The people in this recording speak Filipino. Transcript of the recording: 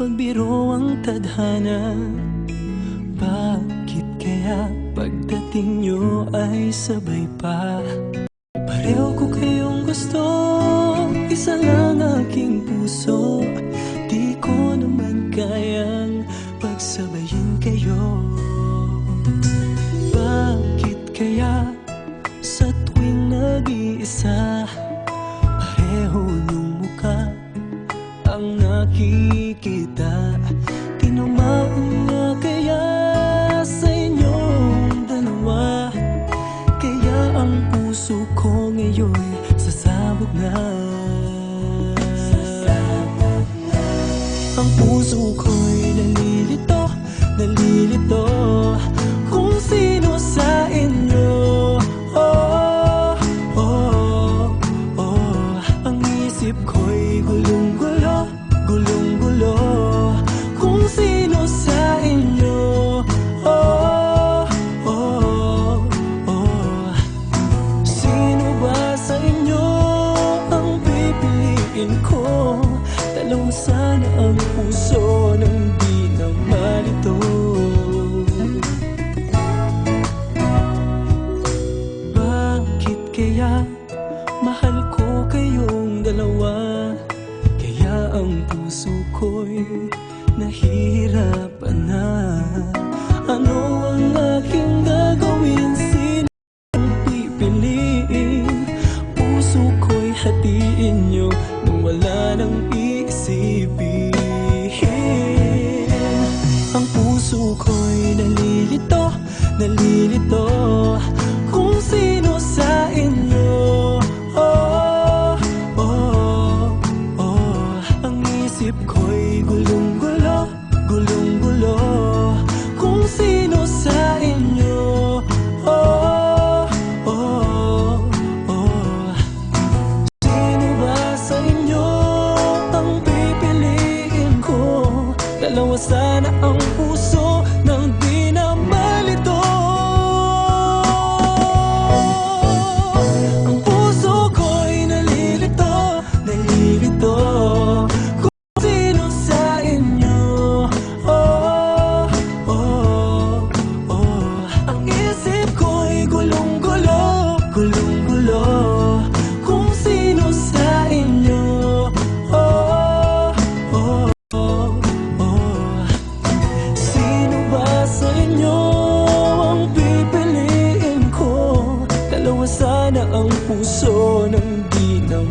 magbiro ang tadhana. Bakit kaya pagdating nyo ay sabay pa? Pareho ko kayong gusto, isa lang aking puso. Di ko naman kayang pagsabayin kayo. Bakit kaya sa tuwing nag-iisa, pareho nung muka ang nakikita? Tinamaan nga kaya sa inyong dalawa, kaya ang puso ko ngayon sasabog na. Ang puso ko'y nalilito, nalilito kung sino sa inyo. Oh, oh, oh. Ang isip ko'y gulong-gulo, gulong-gulo kung sino sa inyo. Oh, oh, oh. Sino ba sa inyo ang pipiliin ko? Dalawa sana ang puso nang di na malito. Bakit kaya mahal ko kayong dalawa, kaya ang puso ko'y nahihirapan na? Ano ang aking gagawin? Sino ang pipiliin? Puso ko'y hatiin nyo nang wala nang iisipin. Ang puso ko'y nalilito, nalilito kung sino sa inyo. Oh, oh, oh. Ang isip ko'y gulong-gulo, gulong-gulo kung sino sa inyo. Oh, oh, oh. Sino ba sa inyo ang pipiliin ko? Dalawa sana ang puso nang di na malito. Ang puso ko'y nalilito, nalilito kung sino sa inyo. Oh, oh, oh. Ang isip ko'y gulong-gulo, gulong-gulo kung sino sa inyo. Oh, oh, oh, oh. Sino ba sa inyo ang pipiliin ko? Dalawa sana ang puso nang di na